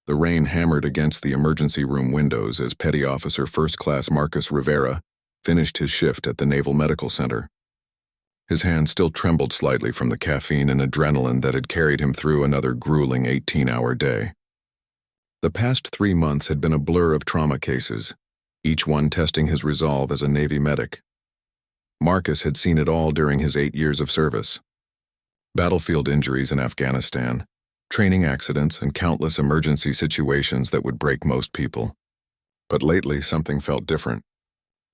The rain hammered against the emergency room windows as Petty Officer First Class Marcus Rivera finished his shift at the Naval Medical Center. His hand still trembled slightly from the caffeine and adrenaline that had carried him through another grueling 18-hour day. The past 3 months had been a blur of trauma cases, each one testing his resolve as a Navy medic. Marcus had seen it all during his 8 years of service. Battlefield injuries in Afghanistan, training accidents, and countless emergency situations that would break most people. But lately, something felt different.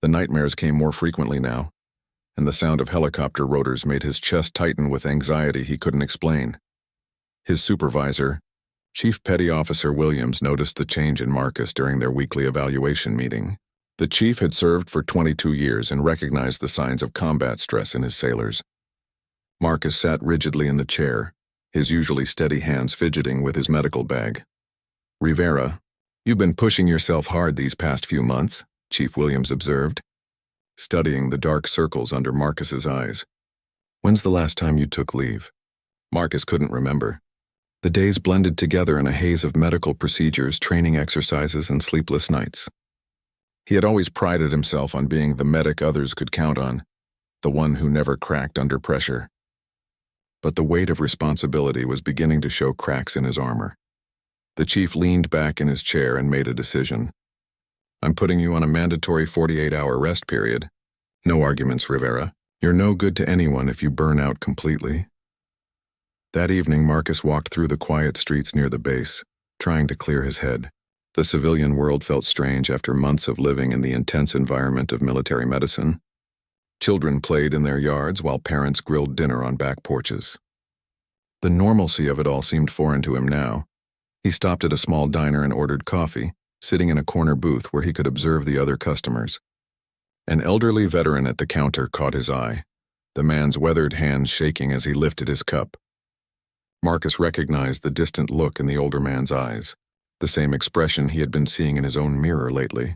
The nightmares came more frequently now, and the sound of helicopter rotors made his chest tighten with anxiety he couldn't explain. His supervisor, Chief Petty Officer Williams, noticed the change in Marcus during their weekly evaluation meeting. The chief had served for 22 years and recognized the signs of combat stress in his sailors. Marcus sat rigidly in the chair, his usually steady hands fidgeting with his medical bag. "Rivera, you've been pushing yourself hard these past few months," Chief Williams observed, studying the dark circles under Marcus's eyes. "When's the last time you took leave?" Marcus couldn't remember. The days blended together in a haze of medical procedures, training exercises, and sleepless nights. He had always prided himself on being the medic others could count on, the one who never cracked under pressure. But the weight of responsibility was beginning to show cracks in his armor. The chief leaned back in his chair and made a decision. "I'm putting you on a mandatory 48-hour rest period. No arguments, Rivera. You're no good to anyone if you burn out completely." That evening, Marcus walked through the quiet streets near the base, trying to clear his head. The civilian world felt strange after months of living in the intense environment of military medicine. Children played in their yards while parents grilled dinner on back porches. The normalcy of it all seemed foreign to him now. He stopped at a small diner and ordered coffee, sitting in a corner booth where he could observe the other customers. An elderly veteran at the counter caught his eye, the man's weathered hands shaking as he lifted his cup. Marcus recognized the distant look in the older man's eyes, the same expression he had been seeing in his own mirror lately.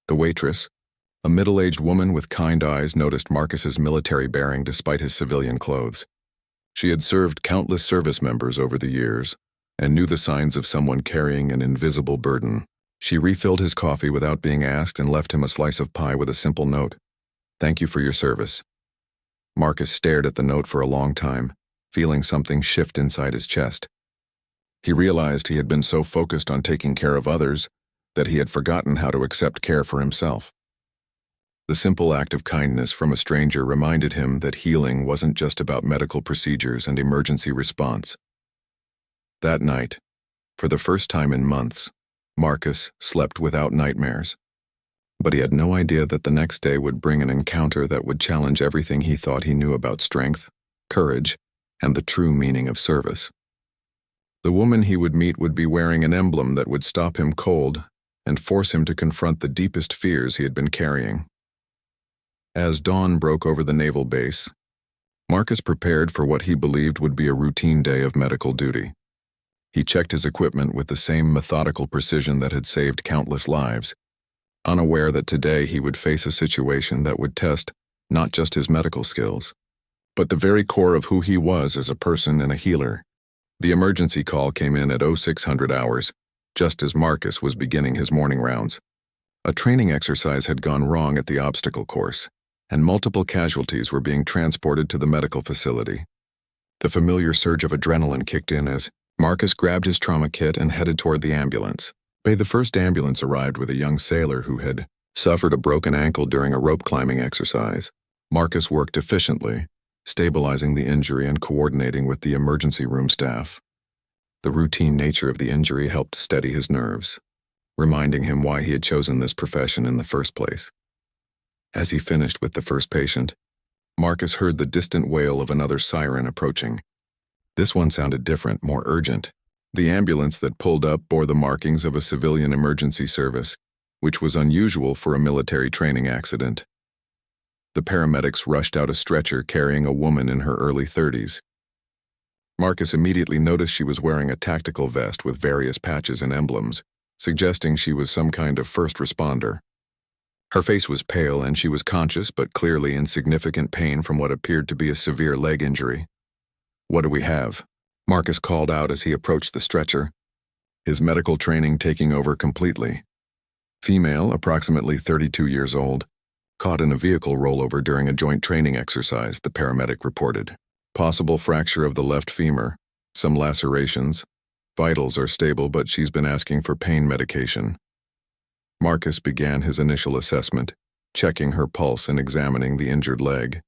The waitress, a middle-aged woman with kind eyes, noticed Marcus's military bearing despite his civilian clothes. She had served countless service members over the years and knew the signs of someone carrying an invisible burden. She refilled his coffee without being asked and left him a slice of pie with a simple note. "Thank you for your service." Marcus stared at the note for a long time, feeling something shift inside his chest. He realized he had been so focused on taking care of others that he had forgotten how to accept care for himself. The simple act of kindness from a stranger reminded him that healing wasn't just about medical procedures and emergency response. That night, for the first time in months, Marcus slept without nightmares. But he had no idea that the next day would bring an encounter that would challenge everything he thought he knew about strength, courage, and the true meaning of service. The woman he would meet would be wearing an emblem that would stop him cold and force him to confront the deepest fears he had been carrying. As dawn broke over the naval base, Marcus prepared for what he believed would be a routine day of medical duty. He checked his equipment with the same methodical precision that had saved countless lives, unaware that today he would face a situation that would test not just his medical skills, but the very core of who he was as a person and a healer. The emergency call came in at 0600 hours, just as Marcus was beginning his morning rounds. A training exercise had gone wrong at the obstacle course, and multiple casualties were being transported to the medical facility. The familiar surge of adrenaline kicked in as Marcus grabbed his trauma kit and headed toward the ambulance. The first ambulance arrived with a young sailor who had suffered a broken ankle during a rope climbing exercise. Marcus worked efficiently, stabilizing the injury and coordinating with the emergency room staff. The routine nature of the injury helped steady his nerves, reminding him why he had chosen this profession in the first place. As he finished with the first patient, Marcus heard the distant wail of another siren approaching. This one sounded different, more urgent. The ambulance that pulled up bore the markings of a civilian emergency service, which was unusual for a military training accident. The paramedics rushed out a stretcher carrying a woman in her early 30s. Marcus immediately noticed she was wearing a tactical vest with various patches and emblems, suggesting she was some kind of first responder. Her face was pale and she was conscious but clearly in significant pain from what appeared to be a severe leg injury. "What do we have?" Marcus called out as he approached the stretcher. his medical training taking over completely. Female, approximately 32 years old, caught in a vehicle rollover during a joint training exercise, the paramedic reported. Possible fracture of the left femur, some lacerations. Vitals are stable, but she's been asking for pain medication. Marcus began his initial assessment, checking her pulse and examining the injured leg.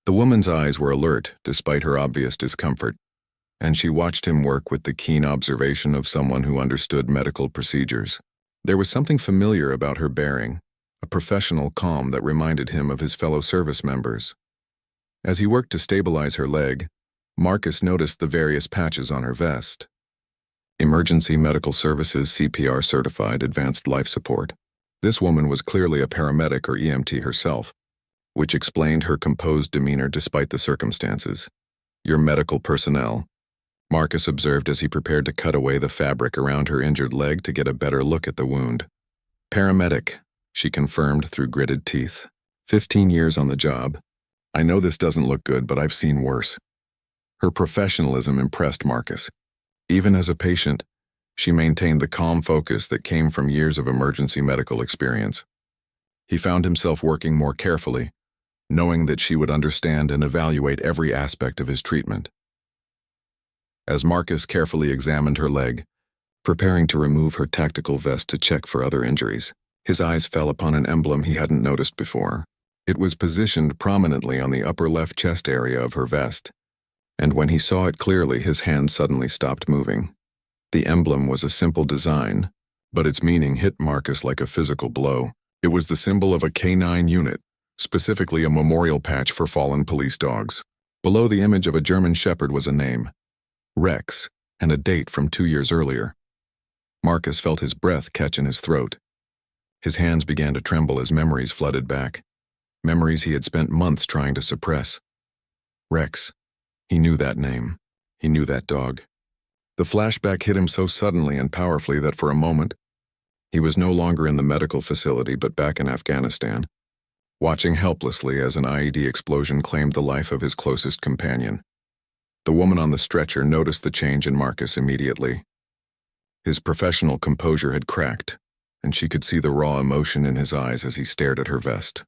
The woman's eyes were alert despite her obvious discomfort, and she watched him work with the keen observation of someone who understood medical procedures. There was something familiar about her bearing, a professional calm that reminded him of his fellow service members. As he worked to stabilize her leg, Marcus noticed the various patches on her vest. Emergency Medical Services CPR Certified Advanced Life Support. This woman was clearly a paramedic or EMT herself, which explained her composed demeanor despite the circumstances. Your medical personnel, Marcus observed as he prepared to cut away the fabric around her injured leg to get a better look at the wound. Paramedic, she confirmed through gritted teeth. 15 years on the job. I know this doesn't look good, but I've seen worse. Her professionalism impressed Marcus. Even as a patient, she maintained the calm focus that came from years of emergency medical experience. He found himself working more carefully, knowing that she would understand and evaluate every aspect of his treatment. As Marcus carefully examined her leg, preparing to remove her tactical vest to check for other injuries, his eyes fell upon an emblem he hadn't noticed before. It was positioned prominently on the upper left chest area of her vest, and when he saw it clearly, his hand suddenly stopped moving. The emblem was a simple design, but its meaning hit Marcus like a physical blow. It was the symbol of a K9 unit, specifically a memorial patch for fallen police dogs. Below the image of a German Shepherd was a name, Rex, and a date from 2 years earlier. Marcus felt his breath catch in his throat. His hands began to tremble as memories flooded back, memories he had spent months trying to suppress. Rex. He knew that name. He knew that dog. The flashback hit him so suddenly and powerfully that for a moment, he was no longer in the medical facility but back in Afghanistan, watching helplessly as an IED explosion claimed the life of his closest companion. The woman on the stretcher noticed the change in Marcus immediately. His professional composure had cracked, and she could see the raw emotion in his eyes as he stared at her vest.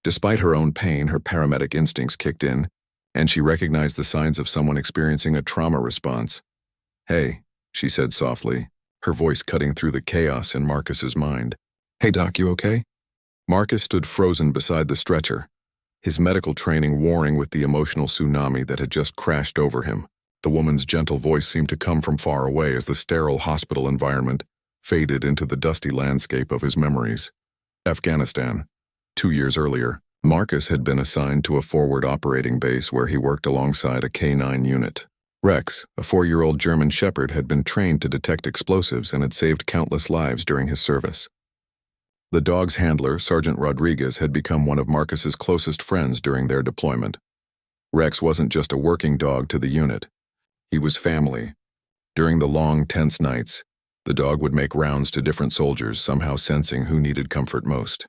Despite her own pain, her paramedic instincts kicked in, and she recognized the signs of someone experiencing a trauma response. Hey, she said softly, her voice cutting through the chaos in Marcus's mind. Hey doc, you okay? Marcus stood frozen beside the stretcher, his medical training warring with the emotional tsunami that had just crashed over him. The woman's gentle voice seemed to come from far away as the sterile hospital environment faded into the dusty landscape of his memories. Afghanistan. 2 years earlier, Marcus had been assigned to a forward operating base where he worked alongside a K9 unit. Rex, a 4-year-old German Shepherd, had been trained to detect explosives and had saved countless lives during his service. The dog's handler, Sergeant Rodriguez, had become one of Marcus's closest friends during their deployment. Rex wasn't just a working dog to the unit. He was family. During the long, tense nights, the dog would make rounds to different soldiers, somehow sensing who needed comfort most.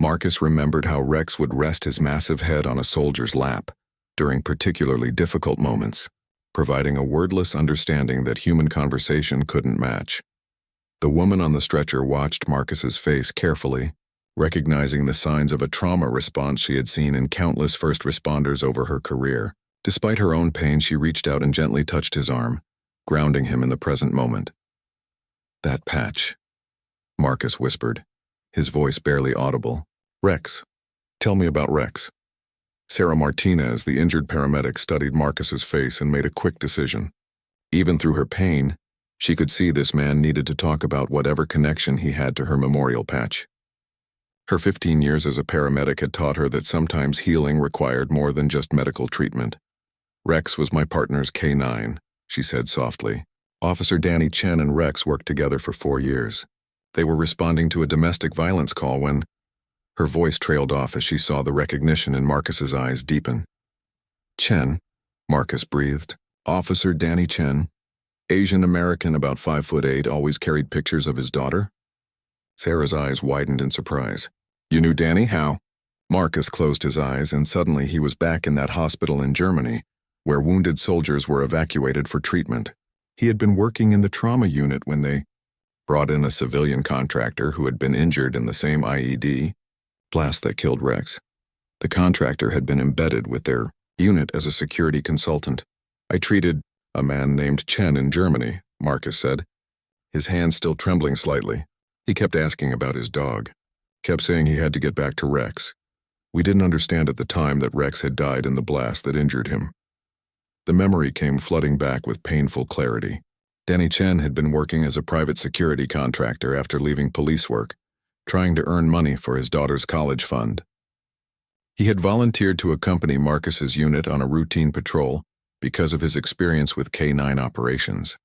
Marcus remembered how Rex would rest his massive head on a soldier's lap during particularly difficult moments, providing a wordless understanding that human conversation couldn't match. The woman on the stretcher watched Marcus's face carefully, recognizing the signs of a trauma response she had seen in countless first responders over her career. Despite her own pain, she reached out and gently touched his arm, grounding him in the present moment. That patch, Marcus whispered, his voice barely audible. Rex. Tell me about Rex. Sarah Martinez, the injured paramedic, studied Marcus's face and made a quick decision. Even through her pain, she could see this man needed to talk about whatever connection he had to her memorial patch. Her 15 years as a paramedic had taught her that sometimes healing required more than just medical treatment. Rex was my partner's K9, she said softly. Officer Danny Chen and Rex worked together for 4 years. They were responding to a domestic violence call when her voice trailed off as she saw the recognition in Marcus's eyes deepen. Chen, Marcus breathed. Officer Danny Chen, Asian American, about 5'8", always carried pictures of his daughter? Sarah's eyes widened in surprise. You knew Danny? How? Marcus closed his eyes, and suddenly he was back in that hospital in Germany, where wounded soldiers were evacuated for treatment. He had been working in the trauma unit when they brought in a civilian contractor who had been injured in the same IED blast that killed Rex. The contractor had been embedded with their unit as a security consultant. I treated a man named Chen in Germany, Marcus said, his hand still trembling slightly. He kept asking about his dog, kept saying he had to get back to Rex. We didn't understand at the time that Rex had died in the blast that injured him. The memory came flooding back with painful clarity. Danny Chen had been working as a private security contractor after leaving police work, trying to earn money for his daughter's college fund. He had volunteered to accompany Marcus's unit on a routine patrol because of his experience with K-9 operations.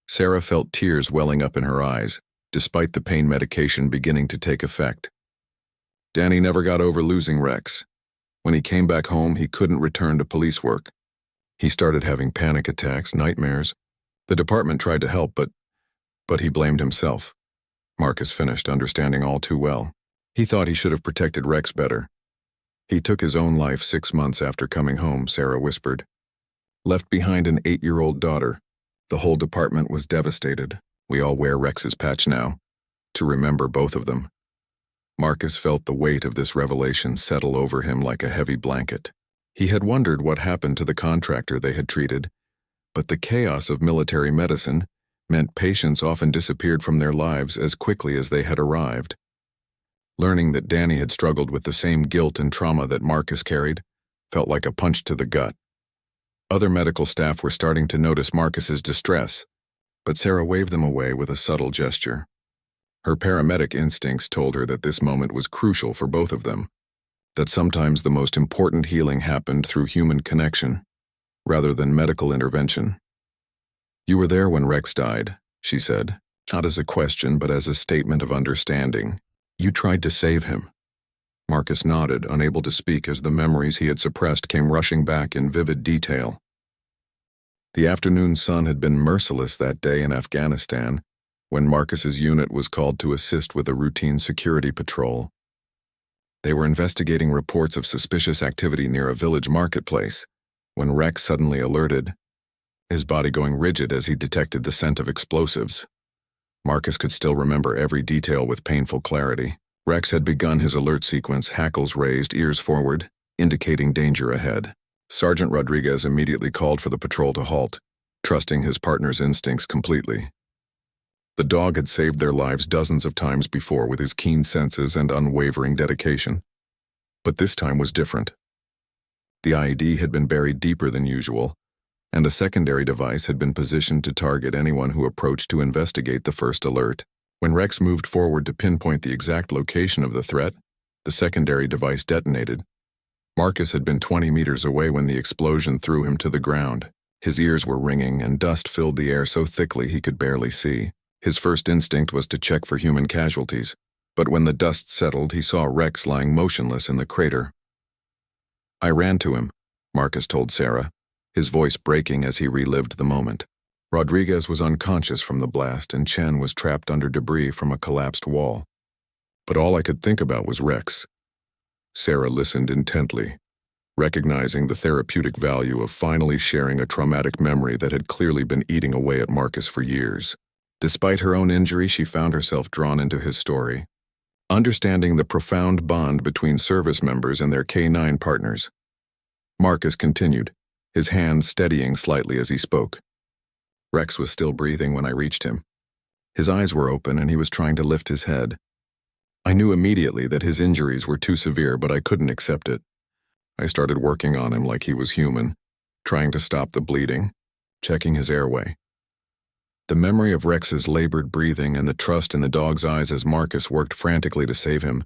Sarah felt tears welling up in her eyes, despite the pain medication beginning to take effect. Danny never got over losing Rex. When he came back home, he couldn't return to police work. He started having panic attacks, nightmares. The department tried to help, but he blamed himself. Marcus finished, understanding all too well. He thought he should have protected Rex better. He took his own life 6 months after coming home, Sarah whispered. Left behind an 8-year-old daughter. The whole department was devastated. We all wear Rex's patch now, to remember both of them. Marcus felt the weight of this revelation settle over him like a heavy blanket. He had wondered what happened to the contractor they had treated, but the chaos of military medicine meant patients often disappeared from their lives as quickly as they had arrived. Learning that Danny had struggled with the same guilt and trauma that Marcus carried felt like a punch to the gut. Other medical staff were starting to notice Marcus's distress, but Sarah waved them away with a subtle gesture. Her paramedic instincts told her that this moment was crucial for both of them, that sometimes the most important healing happened through human connection, rather than medical intervention. You were there when Rex died, she said, not as a question but as a statement of understanding. You tried to save him. Marcus nodded, unable to speak as the memories he had suppressed came rushing back in vivid detail. The afternoon sun had been merciless that day in Afghanistan, when Marcus's unit was called to assist with a routine security patrol. They were investigating reports of suspicious activity near a village marketplace, when Rex suddenly alerted, his body going rigid as he detected the scent of explosives. Marcus could still remember every detail with painful clarity. Rex had begun his alert sequence, hackles raised, ears forward, indicating danger ahead. Sergeant Rodriguez immediately called for the patrol to halt, trusting his partner's instincts completely. The dog had saved their lives dozens of times before with his keen senses and unwavering dedication. But this time was different. The IED had been buried deeper than usual, and a secondary device had been positioned to target anyone who approached to investigate the first alert. When Rex moved forward to pinpoint the exact location of the threat, the secondary device detonated. Marcus had been 20 meters away when the explosion threw him to the ground. His ears were ringing and dust filled the air so thickly he could barely see. His first instinct was to check for human casualties, but when the dust settled, he saw Rex lying motionless in the crater. I ran to him, Marcus told Sarah, his voice breaking as he relived the moment. Rodriguez was unconscious from the blast and Chen was trapped under debris from a collapsed wall. But all I could think about was Rex. Sarah listened intently, recognizing the therapeutic value of finally sharing a traumatic memory that had clearly been eating away at Marcus for years. Despite her own injury, she found herself drawn into his story, understanding the profound bond between service members and their K-9 partners. Marcus continued, his hands steadying slightly as he spoke. Rex was still breathing when I reached him. His eyes were open and he was trying to lift his head. I knew immediately that his injuries were too severe, but I couldn't accept it. I started working on him like he was human, trying to stop the bleeding, checking his airway. The memory of Rex's labored breathing and the trust in the dog's eyes as Marcus worked frantically to save him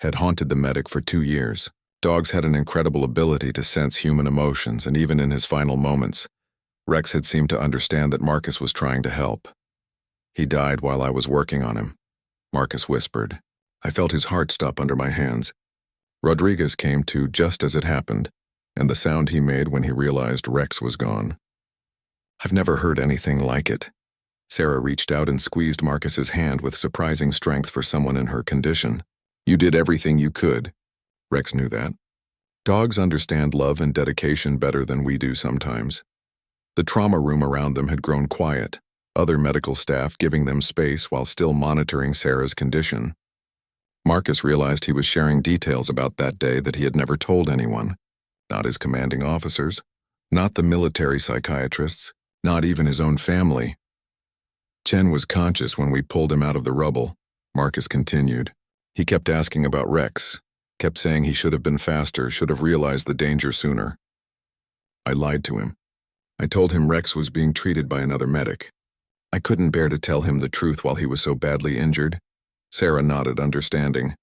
had haunted the medic for 2 years. Dogs had an incredible ability to sense human emotions, and even in his final moments, Rex had seemed to understand that Marcus was trying to help. He died while I was working on him, Marcus whispered. I felt his heart stop under my hands. Rodriguez came to just as it happened, and the sound he made when he realized Rex was gone. I've never heard anything like it. Sarah reached out and squeezed Marcus's hand with surprising strength for someone in her condition. You did everything you could. Rex knew that. Dogs understand love and dedication better than we do sometimes. The trauma room around them had grown quiet, other medical staff giving them space while still monitoring Sarah's condition. Marcus realized he was sharing details about that day that he had never told anyone. Not his commanding officers, not the military psychiatrists, not even his own family. Chen was conscious when we pulled him out of the rubble, Marcus continued. He kept asking about Rex, kept saying he should have been faster, should have realized the danger sooner. I lied to him. I told him Rex was being treated by another medic. I couldn't bear to tell him the truth while he was so badly injured. Sarah nodded, understanding.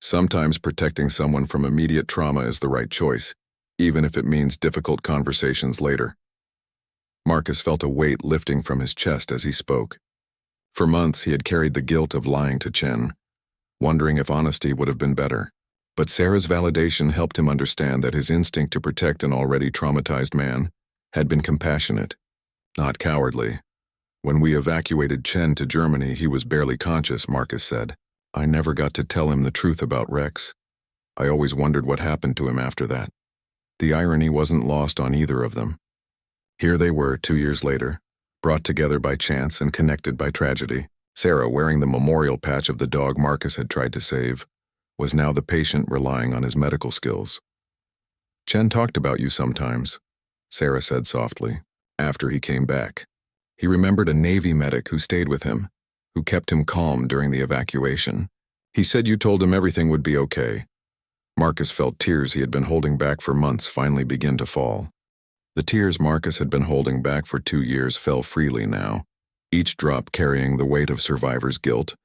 Sometimes protecting someone from immediate trauma is the right choice, even if it means difficult conversations later. Marcus felt a weight lifting from his chest as he spoke. For months he had carried the guilt of lying to Chen, wondering if honesty would have been better. But Sarah's validation helped him understand that his instinct to protect an already traumatized man had been compassionate, not cowardly. When we evacuated Chen to Germany, he was barely conscious, Marcus said. I never got to tell him the truth about Rex. I always wondered what happened to him after that. The irony wasn't lost on either of them. Here they were 2 years later, brought together by chance and connected by tragedy. Sarah, wearing the memorial patch of the dog Marcus had tried to save, was now the patient relying on his medical skills. Chen talked about you sometimes, Sarah said softly, after he came back. He remembered a Navy medic who stayed with him, who kept him calm during the evacuation. He said you told him everything would be okay. Marcus felt tears he had been holding back for months finally begin to fall. The tears Marcus had been holding back for 2 years fell freely now, each drop carrying the weight of survivor's guilt,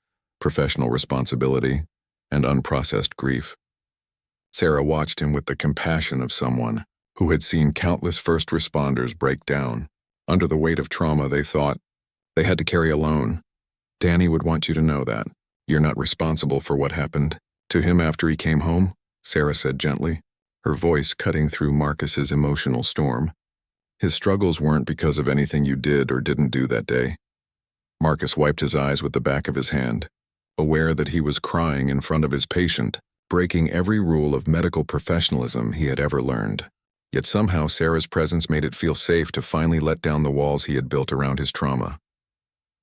professional responsibility, and unprocessed grief. Sarah watched him with the compassion of someone who had seen countless first responders break down. Under the weight of trauma they thought they had to carry alone. Danny would want you to know that. You're not responsible for what happened to him after he came home, Sarah said gently, her voice cutting through Marcus's emotional storm. His struggles weren't because of anything you did or didn't do that day. Marcus wiped his eyes with the back of his hand, aware that he was crying in front of his patient, breaking every rule of medical professionalism he had ever learned. Yet somehow Sarah's presence made it feel safe to finally let down the walls he had built around his trauma.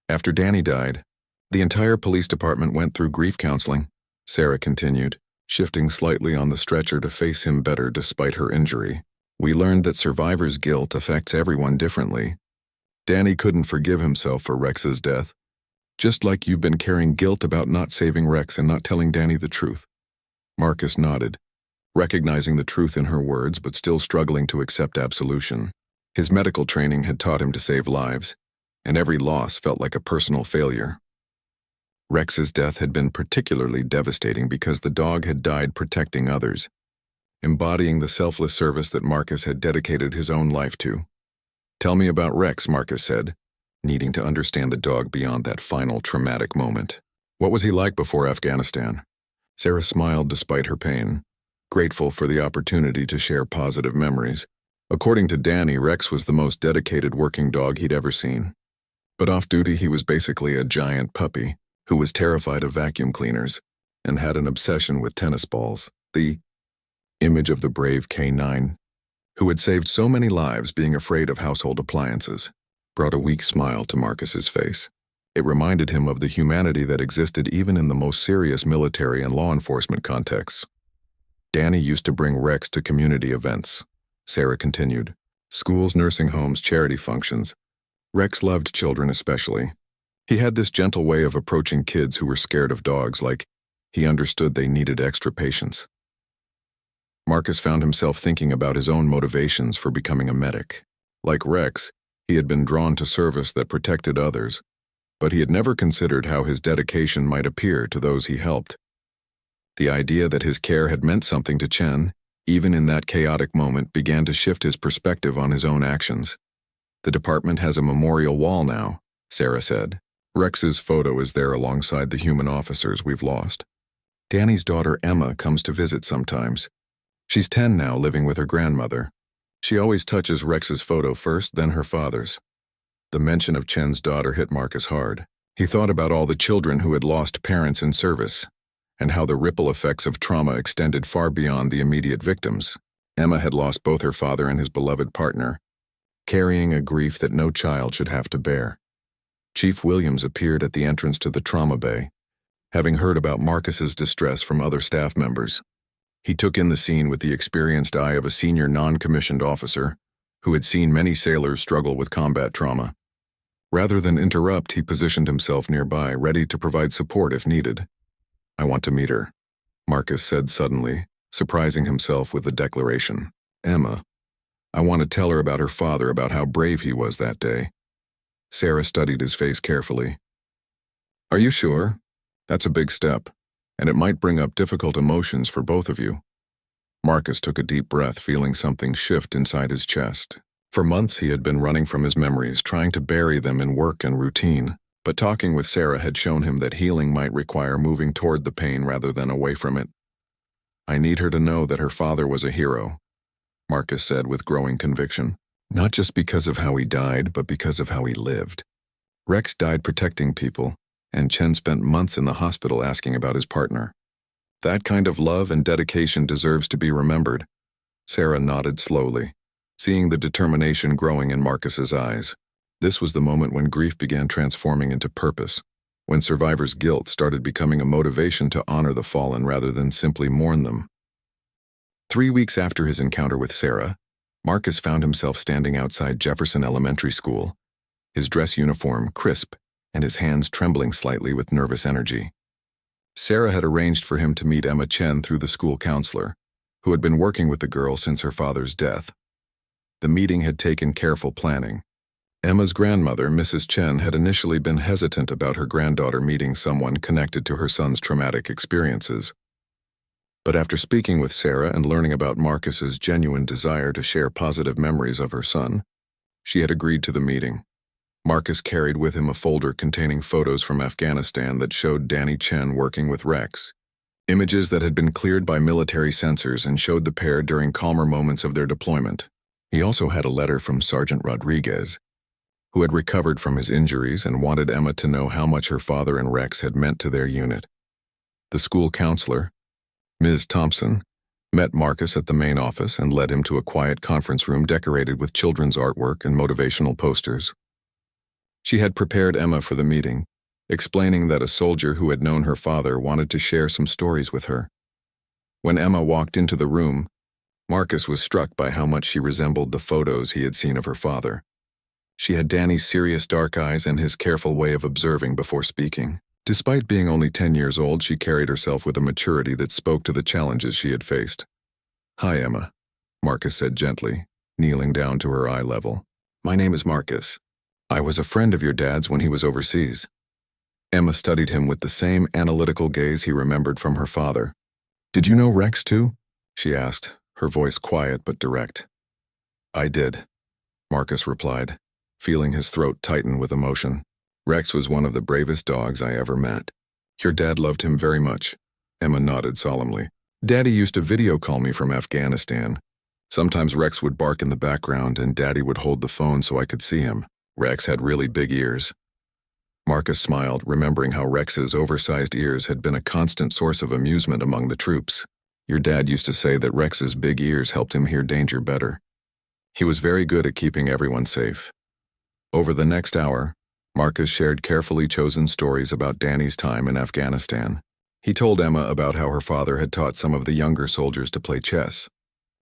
After Danny died, the entire police department went through grief counseling, Sarah continued, shifting slightly on the stretcher to face him better despite her injury. We learned that survivor's guilt affects everyone differently. Danny couldn't forgive himself for Rex's death, just like you've been carrying guilt about not saving Rex and not telling Danny the truth. Marcus nodded, recognizing the truth in her words but still struggling to accept absolution. His medical training had taught him to save lives, and every loss felt like a personal failure. Rex's death had been particularly devastating because the dog had died protecting others, embodying the selfless service that Marcus had dedicated his own life to. Tell me about Rex, Marcus said, needing to understand the dog beyond that final traumatic moment. What was he like before Afghanistan? Sarah smiled despite her pain, grateful for the opportunity to share positive memories. According to Danny, Rex was the most dedicated working dog he'd ever seen. But off-duty he was basically a giant puppy who was terrified of vacuum cleaners and had an obsession with tennis balls. The image of the brave K9, who had saved so many lives being afraid of household appliances, brought a weak smile to Marcus's face. It reminded him of the humanity that existed even in the most serious military and law enforcement contexts. Danny used to bring Rex to community events, Sarah continued. Schools, nursing homes, charity functions. Rex loved children especially. He had this gentle way of approaching kids who were scared of dogs, like he understood they needed extra patience. Marcus found himself thinking about his own motivations for becoming a medic. Like Rex, he had been drawn to service that protected others, but he had never considered how his dedication might appear to those he helped. The idea that his care had meant something to Chen, even in that chaotic moment, began to shift his perspective on his own actions. The department has a memorial wall now, Sarah said. Rex's photo is there alongside the human officers we've lost. Danny's daughter Emma comes to visit sometimes. She's 10 now, living with her grandmother. She always touches Rex's photo first, then her father's. The mention of Chen's daughter hit Marcus hard. He thought about all the children who had lost parents in service, and how the ripple effects of trauma extended far beyond the immediate victims. Emma had lost both her father and his beloved partner, carrying a grief that no child should have to bear. Chief Williams appeared at the entrance to the trauma bay, having heard about Marcus's distress from other staff members. He took in the scene with the experienced eye of a senior non-commissioned officer who had seen many sailors struggle with combat trauma. Rather than interrupt, he positioned himself nearby, ready to provide support if needed. "I want to meet her," Marcus said suddenly, surprising himself with the declaration. "Emma. I want to tell her about her father, about how brave he was that day." Sarah studied his face carefully. "Are you sure? That's a big step, and it might bring up difficult emotions for both of you." Marcus took a deep breath, feeling something shift inside his chest. For months he had been running from his memories, trying to bury them in work and routine, but talking with Sarah had shown him that healing might require moving toward the pain rather than away from it. "I need her to know that her father was a hero," Marcus said with growing conviction. "Not just because of how he died, but because of how he lived. Rex died protecting people, and Chen spent months in the hospital asking about his partner. That kind of love and dedication deserves to be remembered." Sarah nodded slowly, seeing the determination growing in Marcus's eyes. This was the moment when grief began transforming into purpose, when survivors' guilt started becoming a motivation to honor the fallen rather than simply mourn them. 3 weeks after his encounter with Sarah, Marcus found himself standing outside Jefferson Elementary School, his dress uniform crisp and his hands trembling slightly with nervous energy. Sarah had arranged for him to meet Emma Chen through the school counselor, who had been working with the girl since her father's death. The meeting had taken careful planning. Emma's grandmother, Mrs. Chen, had initially been hesitant about her granddaughter meeting someone connected to her son's traumatic experiences. But after speaking with Sarah and learning about Marcus's genuine desire to share positive memories of her son, she had agreed to the meeting. Marcus carried with him a folder containing photos from Afghanistan that showed Danny Chen working with Rex, images that had been cleared by military censors and showed the pair during calmer moments of their deployment. He also had a letter from Sergeant Rodriguez, who had recovered from his injuries and wanted Emma to know how much her father and Rex had meant to their unit. The school counselor, Ms. Thompson, met Marcus at the main office and led him to a quiet conference room decorated with children's artwork and motivational posters. She had prepared Emma for the meeting, explaining that a soldier who had known her father wanted to share some stories with her. When Emma walked into the room, Marcus was struck by how much she resembled the photos he had seen of her father. She had Danny's serious dark eyes and his careful way of observing before speaking. Despite being only 10 years old, she carried herself with a maturity that spoke to the challenges she had faced. "Hi, Emma," Marcus said gently, kneeling down to her eye level. "My name is Marcus. I was a friend of your dad's when he was overseas." Emma studied him with the same analytical gaze he remembered from her father. "Did you know Rex too?" she asked, her voice quiet but direct. "I did," Marcus replied, feeling his throat tighten with emotion. "Rex was one of the bravest dogs I ever met." "Your dad loved him very much," Emma nodded solemnly. "Daddy used to video call me from Afghanistan. Sometimes Rex would bark in the background and Daddy would hold the phone so I could see him. Rex had really big ears." Marcus smiled, remembering how Rex's oversized ears had been a constant source of amusement among the troops. "Your dad used to say that Rex's big ears helped him hear danger better. He was very good at keeping everyone safe." Over the next hour, Marcus shared carefully chosen stories about Danny's time in Afghanistan. He told Emma about how her father had taught some of the younger soldiers to play chess,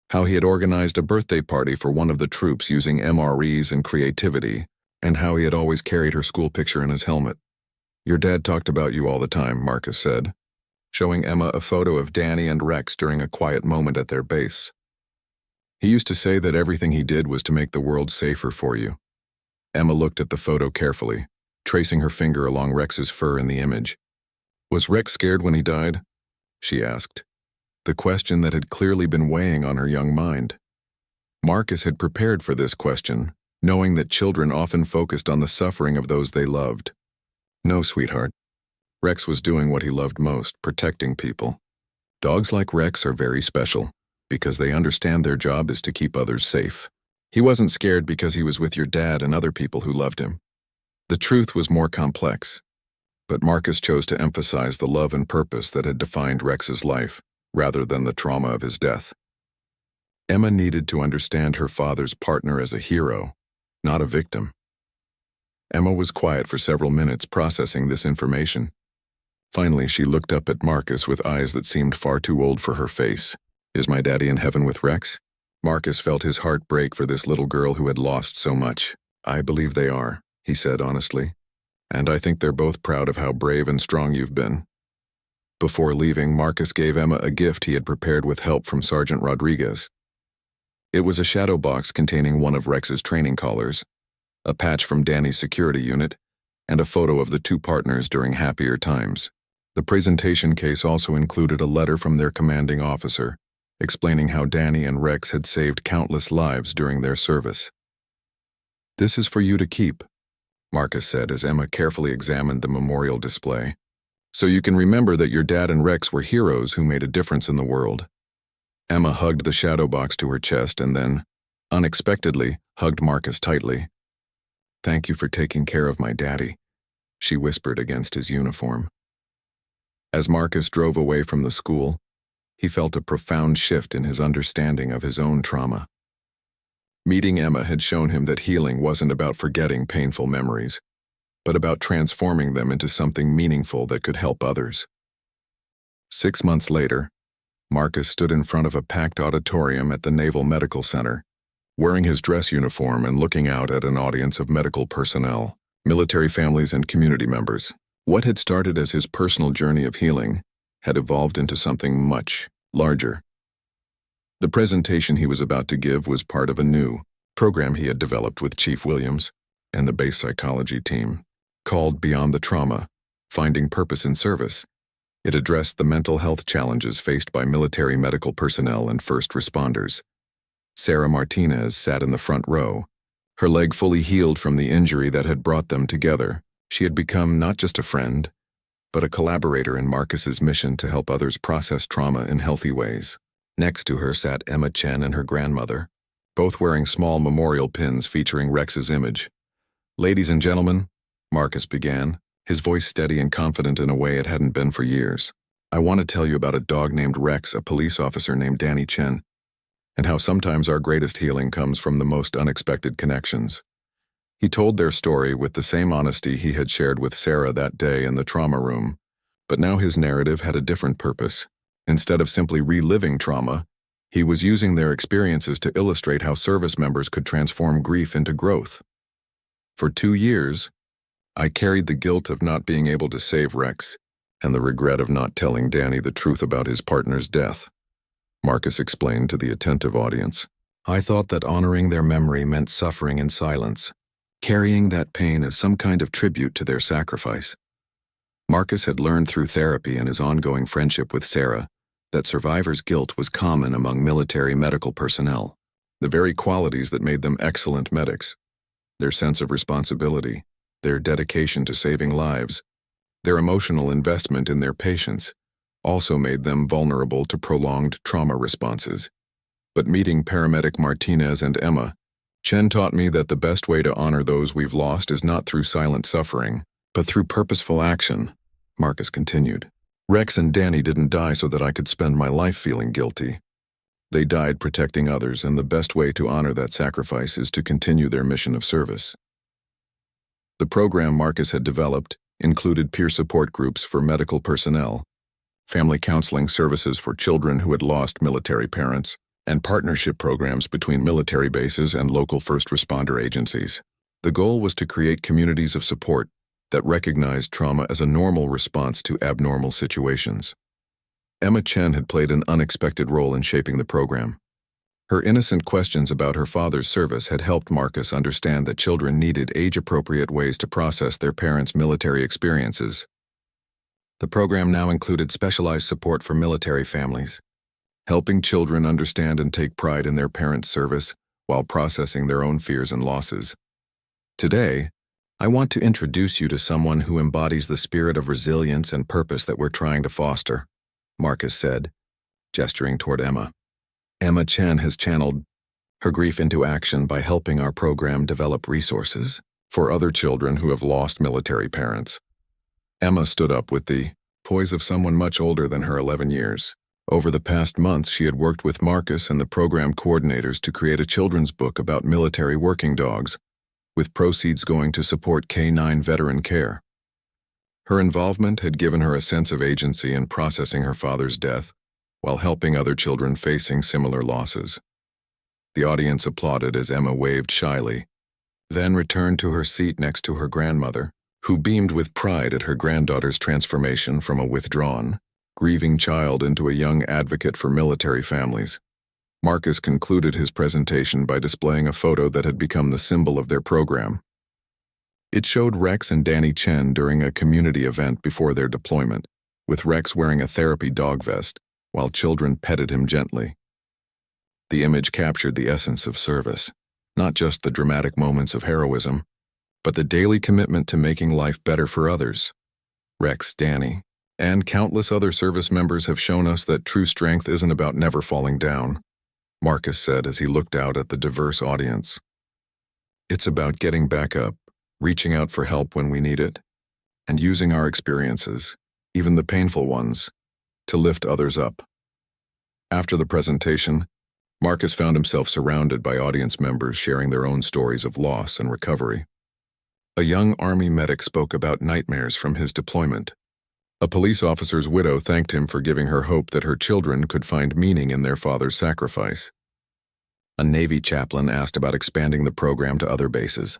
how he had organized a birthday party for one of the troops using MREs and creativity, and how he had always carried her school picture in his helmet. "Your dad talked about you all the time," Marcus said, showing Emma a photo of Danny and Rex during a quiet moment at their base. "He used to say that everything he did was to make the world safer for you." Emma looked at the photo carefully, tracing her finger along Rex's fur in the image. "Was Rex scared when he died?" she asked, the question that had clearly been weighing on her young mind. Marcus had prepared for this question, knowing that children often focused on the suffering of those they loved. "No, sweetheart. Rex was doing what he loved most, protecting people. Dogs like Rex are very special, because they understand their job is to keep others safe. He wasn't scared because he was with your dad and other people who loved him." The truth was more complex, but Marcus chose to emphasize the love and purpose that had defined Rex's life, rather than the trauma of his death. Emma needed to understand her father's partner as a hero, not a victim. Emma was quiet for several minutes, processing this information. Finally, she looked up at Marcus with eyes that seemed far too old for her face. "Is my daddy in heaven with Rex?" Marcus felt his heart break for this little girl who had lost so much. "I believe they are," he said honestly. "And I think they're both proud of how brave and strong you've been." Before leaving, Marcus gave Emma a gift he had prepared with help from Sergeant Rodriguez. It was a shadow box containing one of Rex's training collars, a patch from Danny's security unit, and a photo of the two partners during happier times. The presentation case also included a letter from their commanding officer, explaining how Danny and Rex had saved countless lives during their service. "This is for you to keep," Marcus said as Emma carefully examined the memorial display, "so you can remember that your dad and Rex were heroes who made a difference in the world." Emma hugged the shadow box to her chest and then, unexpectedly, hugged Marcus tightly. "Thank you for taking care of my daddy," she whispered against his uniform. As Marcus drove away from the school, he felt a profound shift in his understanding of his own trauma. Meeting Emma had shown him that healing wasn't about forgetting painful memories, but about transforming them into something meaningful that could help others. 6 months later, Marcus stood in front of a packed auditorium at the Naval Medical Center, wearing his dress uniform and looking out at an audience of medical personnel, military families, and community members. What had started as his personal journey of healing had evolved into something much larger. The presentation he was about to give was part of a new program he had developed with Chief Williams and the base psychology team, called Beyond the Trauma, Finding Purpose in Service. It addressed the mental health challenges faced by military medical personnel and first responders. Sarah Martinez sat in the front row, her leg fully healed from the injury that had brought them together. She had become not just a friend, but a collaborator in Marcus's mission to help others process trauma in healthy ways. Next to her sat Emma Chen and her grandmother, both wearing small memorial pins featuring Rex's image. "Ladies and gentlemen," Marcus began, his voice steady and confident in a way it hadn't been for years. "I want to tell you about a dog named Rex, a police officer named Danny Chen, and how sometimes our greatest healing comes from the most unexpected connections." He told their story with the same honesty he had shared with Sarah that day in the trauma room, but now his narrative had a different purpose. Instead of simply reliving trauma, he was using their experiences to illustrate how service members could transform grief into growth. "For 2 years, I carried the guilt of not being able to save Rex and the regret of not telling Danny the truth about his partner's death," Marcus explained to the attentive audience. "I thought that honoring their memory meant suffering in silence, carrying that pain as some kind of tribute to their sacrifice." Marcus had learned through therapy and his ongoing friendship with Sarah that survivors' guilt was common among military medical personnel, the very qualities that made them excellent medics. Their sense of responsibility, their dedication to saving lives, their emotional investment in their patients, also made them vulnerable to prolonged trauma responses. But meeting paramedic Martinez and Emma, Chen taught me that the best way to honor those we've lost is not through silent suffering, but through purposeful action, Marcus continued. "Rex and Danny didn't die so that I could spend my life feeling guilty. They died protecting others, and the best way to honor that sacrifice is to continue their mission of service." The program Marcus had developed included peer support groups for medical personnel, family counseling services for children who had lost military parents, and partnership programs between military bases and local first responder agencies. The goal was to create communities of support that recognized trauma as a normal response to abnormal situations. Emma Chen had played an unexpected role in shaping the program. Her innocent questions about her father's service had helped Marcus understand that children needed age-appropriate ways to process their parents' military experiences. The program now included specialized support for military families, helping children understand and take pride in their parents' service while processing their own fears and losses. "Today, I want to introduce you to someone who embodies the spirit of resilience and purpose that we're trying to foster," Marcus said, gesturing toward Emma. "Emma Chen has channeled her grief into action by helping our program develop resources for other children who have lost military parents." Emma stood up with the poise of someone much older than her 11 years. Over the past months, she had worked with Marcus and the program coordinators to create a children's book about military working dogs, with proceeds going to support K-9 veteran care. Her involvement had given her a sense of agency in processing her father's death, while helping other children facing similar losses. The audience applauded as Emma waved shyly, then returned to her seat next to her grandmother, who beamed with pride at her granddaughter's transformation from a withdrawn, grieving child into a young advocate for military families. Marcus concluded his presentation by displaying a photo that had become the symbol of their program. It showed Rex and Danny Chen during a community event before their deployment, with Rex wearing a therapy dog vest, while children petted him gently. The image captured the essence of service, not just the dramatic moments of heroism, but the daily commitment to making life better for others. Rex, Danny, and countless other service members have shown us that true strength isn't about never falling down, Marcus said as he looked out at the diverse audience. It's about getting back up, reaching out for help when we need it, and using our experiences, even the painful ones, to lift others up. After the presentation, Marcus found himself surrounded by audience members sharing their own stories of loss and recovery. A young Army medic spoke about nightmares from his deployment. A police officer's widow thanked him for giving her hope that her children could find meaning in their father's sacrifice. A Navy chaplain asked about expanding the program to other bases.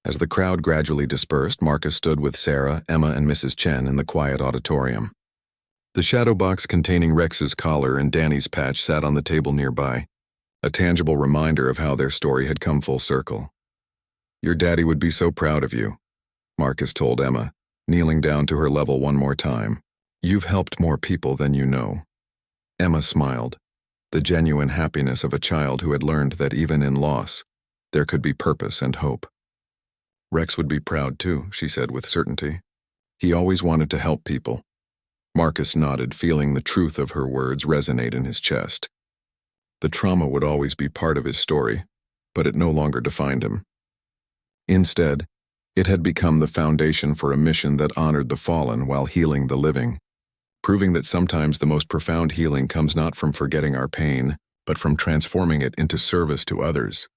As the crowd gradually dispersed, Marcus stood with Sarah, Emma, and Mrs. Chen in the quiet auditorium. The shadow box containing Rex's collar and Danny's patch sat on the table nearby, a tangible reminder of how their story had come full circle. "Your daddy would be so proud of you," Marcus told Emma, kneeling down to her level one more time. "You've helped more people than you know." Emma smiled, the genuine happiness of a child who had learned that even in loss, there could be purpose and hope. "Rex would be proud too," she said with certainty. "He always wanted to help people." Marcus nodded, feeling the truth of her words resonate in his chest. The trauma would always be part of his story, but it no longer defined him. Instead, it had become the foundation for a mission that honored the fallen while healing the living, proving that sometimes the most profound healing comes not from forgetting our pain, but from transforming it into service to others.